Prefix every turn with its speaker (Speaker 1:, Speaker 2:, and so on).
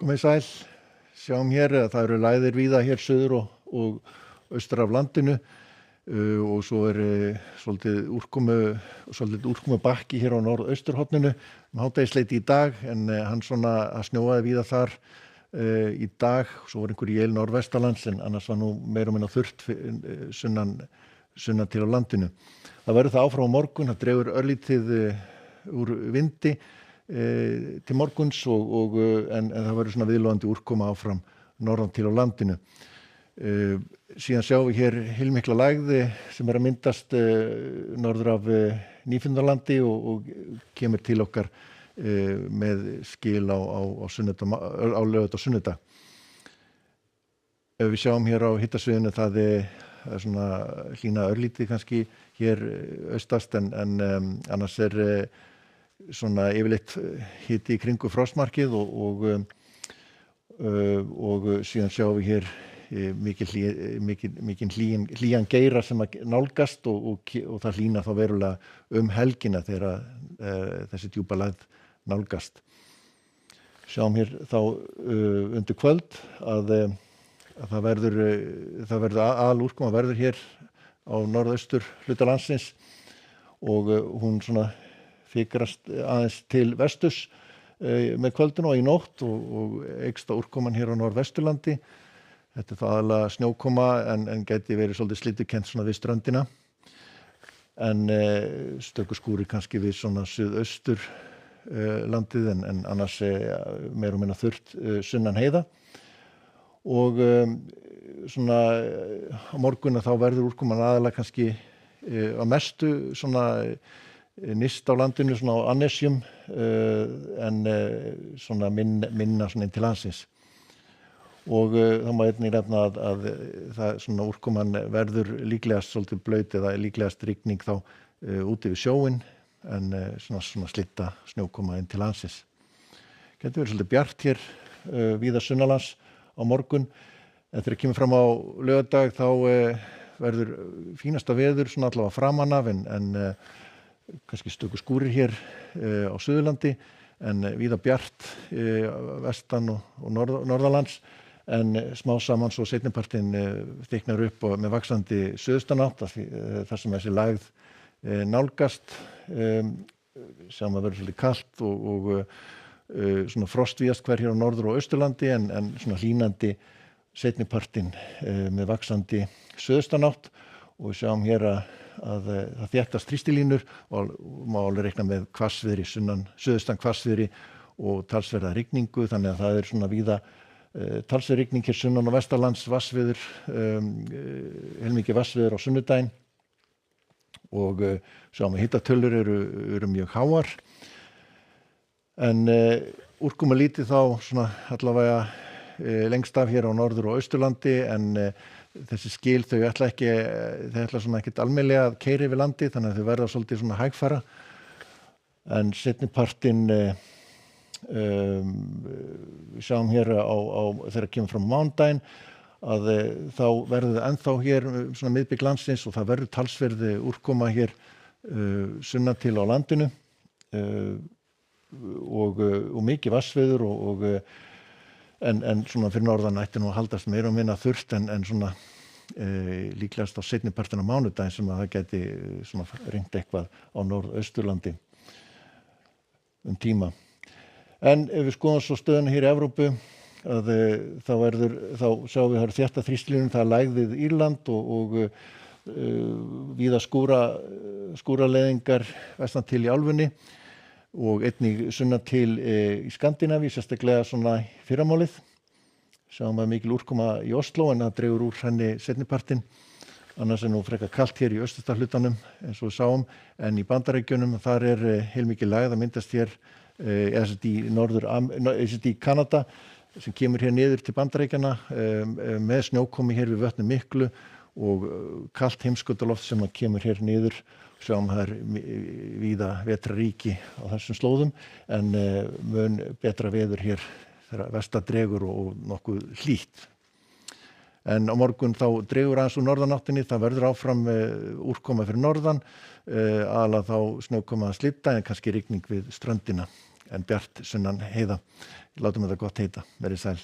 Speaker 1: Komið sæl, sjáum hér að það eru lægðir víða hér suður og austur af landinu og svo svolítið úrkomu bakki hér á norðausturhorninu hádegisleiti í dag en hann svona að snjóaði víða þar í dag, svo var einhver él norðvestanlands en annars var nú meira og minna þurrt sunnan til á landinu. Það verður það áfram á morgun, það dregur örlítið úr vindi til morguns en það verður svona viðlóðandi úrkoma áfram norðan til á landinu. Síðan sjáum við hér heilmikla lægð sem að myndast norður af Nýfundnalandi og kemur til okkar með skil á laugardag og sunnudag. Ef við sjáum hér á hittasviðinu það er svona hlýna örlítið kannski hér austast en annars svona yfirleitt hiti í kringu frostmarkið og síðan sjáum við hér mikinn hlýjan geira sem að nálgast og það hlýnar þá verulega helgina þegar þessi djúpa lægð nálgast. Sjáum hér þá undir kvöld að það verður aðalúrkoma verður hér á norðaustur hluta landsins og hún svona fikrast aðeins til vesturs með kvöldinu og í nótt og eykst úrkoman hér á norðvesturlandi. Þetta er það aðalega snjókoma en gæti verið svolítið slitukennt svona við ströndina. En stöku skúrir kannski við svona suðaustur landið en annars meira og minna þurrt sunnan heiða. Og svona á morgun þá verður úrkoman aðalega kannski á mestu svona nyrst á landinu svona á Annesjum en svona minna svona inn til landsins. Og það má einnig nefna að það svona úrkoman verður líklegast svolítið blaut eða líklegast rigning þá úti við sjóinn en svona slitta snjókoma inn til landsins. Gæti verið svolítið bjart hér víða sunnanlands á morgun. En þegar kemur fram á laugardag þá verður fínasta veður svona allavega framan af en kannski stöku skúrir hér á Suðurlandi en víða bjart vestan og norðanlands en smá saman svo seinnipartinn þykknar upp og með vaxandi suðaustanátt þar sem þessi lægð nálgast sem að verður svolítið kalt og svona frostvíðast hver hér á norður- og austurlandi en svona hlýnandi seinnipartinn með vaxandi suðaustanátt og við sjáum hér að það þéttast þrýstilínur og má alveg reikna með hvassviðri suðaustan hvassviðri og talsverða rigningu þannig að það er svona víða talsverð rigning hér sunnan og vestanlands vassviður heilmikið vassviður á sunnudaginn og sjáum við hittatölur eru mjög háar en úrkoma lítið þá svona allavega lengst af hér á norður- og austurlandi en þessi skil þau ætla svona ekkert almennilega að keyra yfir landi þannig að þau verða svolítið svona hægfara en seinnipartinn við sjáum hér þegar kemur fram mánudaginn að þá verður ennþá hér svona miðbik landsins og það verður talsverð úrkoma hér sunnan til á landinu og mikið vatnsveður en svona fyrir norðan ætti nú að haldast meira og minna þurrt en svona líklegast á seinni partinn á mánudaginn sem að það gæti svona rignt eitthvað á norðausturlandi tíma. En ef við skoðum svo stöðuna hér í Evrópu að þá sjáum við það þétta þrýstilínur, það er lægð við Írland og víða skúraleiðingar vestan til í álfunni og einnig sunnan til í Skandinavíu, sérstaklega svona fyrramálið. Sjáum að mikil úrkoma í Oslo en það dregur úr henni seinnipartinn. Annars er nú frekar kalt hér í austasta hlutanum eins og við sáum en í Bandaríkjunum þar er heilmikil lægð að myndast hér í Kanada sem kemur hér niður til Bandaríkjanna með snjókomi hér við vötnum miklu og kalt heimskautaloft sem kemur hér niður. Sjáum það víða vetraríki á þessum slóðum en mun betra veður hér þegar vestan dregur og nokkuð hlýtt. En á morgun þá dregur aðeins úr norðanáttinni, það verður áfram úrkoma fyrir norðan, aðalega þá snjókoma að slydda en kannski rigning við ströndina en bjart sunnan heiða. Látum þetta gott heita, verið sæl.